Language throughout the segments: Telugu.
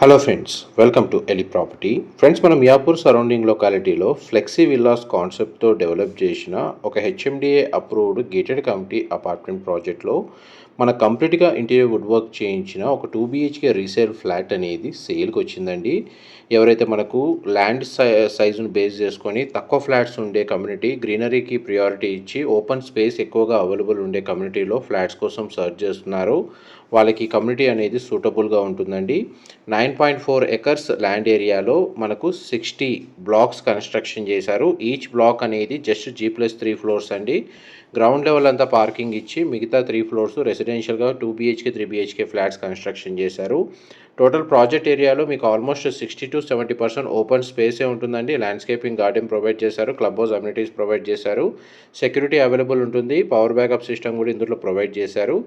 Hello friends, welcome to Eli property. Friends, మనం మియాపూర్ సరౌండింగ్ లొకాలిటీలో ఫ్లెక్సీ విల్లాస్ కాన్సెప్ట్తో డెవలప్ చేసిన ఒక HMDA approved gated community apartment ప్రాజెక్ట్లో మన కంప్లీట్గా ఇంటీరియర్ వుడ్ వర్క్ చేయించిన ఒక 2 BHK రీసేల్ ఫ్లాట్ అనేది సేల్కి వచ్చిందండి. ఎవరైతే మనకు ల్యాండ్ సైజును బేస్ చేసుకొని తక్కువ ఫ్లాట్స్ ఉండే కమ్యూనిటీ, గ్రీనరీకి ప్రియారిటీ ఇచ్చి ఓపెన్ స్పేస్ ఎక్కువగా అవైలబుల్ ఉండే కమ్యూనిటీలో ఫ్లాట్స్ కోసం సర్చ్ చేస్తున్నారో వాళ్ళకి ఈ కమ్యూనిటీ అనేది సూటబుల్గా ఉంటుందండి. 9.4 ఎకర్స్ ల్యాండ్ ఏరియాలో మనకు 60 బ్లాక్స్ కన్స్ట్రక్షన్ చేశారు. ఈచ్ బ్లాక్ అనేది జస్ట్ G+3 ఫ్లోర్స్ అండి. గ్రౌండ్ లెవెల్ అంతా పార్కింగ్ ఇచ్చి మిగతా 3 ఫ్లోర్స్ రెసిడెన్షియల్గా 2 BHK 3 BHK ఫ్లాట్స్ కన్స్ట్రక్షన్ చేశారు. టోటల్ ప్రాజెక్ట్ ఏరియాలో మీకు ఆల్మోస్ట్ 60 to 70% ఓపెన్ స్పేసే ఉంటుందండి. ల్యాండ్స్కేపింగ్ గార్డెన్ ప్రొవైడ్ చేశారు, క్లబ్ హౌస్ అమ్యూనిటీస్ ప్రొవైడ్ చేశారు, సెక్యూరిటీ అవైలబుల్ ఉంటుంది, పవర్ బ్యాకప్ సిస్టమ్ కూడా ఇందులో ప్రొవైడ్ చేశారు.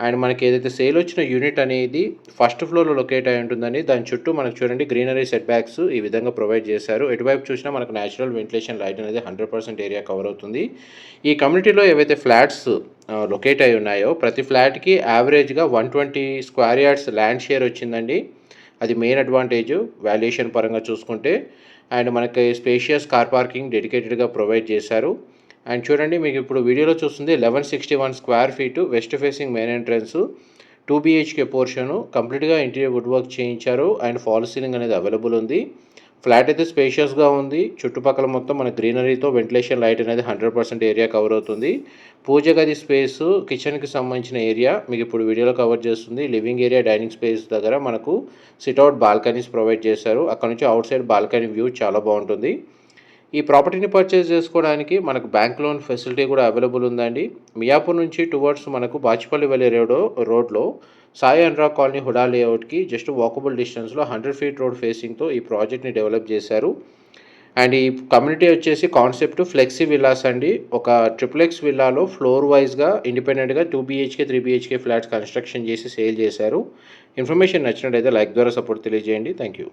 అండ్ మనకి ఏదైతే సేల్ వచ్చిన యూనిట్ అనేది ఫస్ట్ ఫ్లోర్లో లొకేట్ అయి ఉంటుందని, దాని చుట్టూ మనకు చూడండి గ్రీనరీ సెట్ బ్యాక్స్ ఈ విధంగా ప్రొవైడ్ చేశారు. ఎటువైపు చూసినా మనకు న్యాచురల్ వెంటిలేషన్ లైట్ అనేది 100% ఏరియా కవర్ అవుతుంది. ఈ కమ్యూనిటీలో ఏవైతే ఫ్లాట్స్ లొకేట్ అయి ఉన్నాయో ప్రతి ఫ్లాట్కి యావరేజ్గా 120 స్క్వేర్ యార్డ్స్ ల్యాండ్ షేర్ వచ్చిందండి. అది మెయిన్ అడ్వాంటేజ్ వాల్యుయేషన్ పరంగా చూసుకుంటే. అండ్ మనకి స్పేషియస్ కార్ పార్కింగ్ డెడికేటెడ్గా ప్రొవైడ్ చేశారు. అండ్ చూడండి, మీకు ఇప్పుడు వీడియోలో చూస్తుంది 1161 square feet west facing main entrance, 2 BHK portion, కంప్లీట్గా ఇంటీరియర్ వుడ్ వర్క్ చేయించారు. అండ్ ఫాల్ సీలింగ్ అనేది అవైలబుల్ ఉంది. ఫ్లాట్ అయితే స్పేషియస్గా ఉంది. చుట్టుపక్కల మొత్తం మన గ్రీనరీతో వెంటిలేషన్ లైట్ అనేది 100% ఏరియా కవర్ అవుతుంది. పూజ గది స్పేస్, కిచెన్కి సంబంధించిన ఏరియా మీకు ఇప్పుడు వీడియోలో కవర్ చేస్తుంది. లివింగ్ ఏరియా, డైనింగ్ స్పేస్ దగ్గర మనకు సిట్అవుట్ బాల్కనీస్ ప్రొవైడ్ చేశారు. అక్కడ నుంచి అవుట్ సైడ్ బాల్కనీ వ్యూ చాలా బాగుంటుంది. ఈ ప్రాపర్టీని పర్చేస్ చేసుకోవడానికి మనకు బ్యాంక్ లోన్ ఫెసిలిటీ కూడా అవైలబుల్ ఉందండి. మియాపూర్ నుంచి టువర్డ్స్ మనకు బాచిపల్లి వెళ్ళే రోడ్లో సాయి అనురాగ్ కాలనీ హుడా లేఅవుట్కి జస్ట్ వాకబుల్ డిస్టెన్స్లో 100 ఫీట్ రోడ్ ఫేసింగ్తో ఈ ప్రాజెక్ట్ని డెవలప్ చేశారు. అండ్ ఈ కమ్యూనిటీ వచ్చేసి కాన్సెప్ట్ ఫ్లెక్సీ విల్లాస్ అండి. ఒక ట్రిప్లెక్స్ విల్లాలో ఫ్లోర్ వైజ్గా ఇండిపెండెంట్గా 2 BHK 3 BHK ఫ్లాట్స్ కన్స్ట్రక్షన్ చేసి సేల్ చేశారు. ఇన్ఫర్మేషన్ నచ్చినట్టయితే లైక్ ద్వారా సపోర్ట్ తెలియజేయండి. Thank you.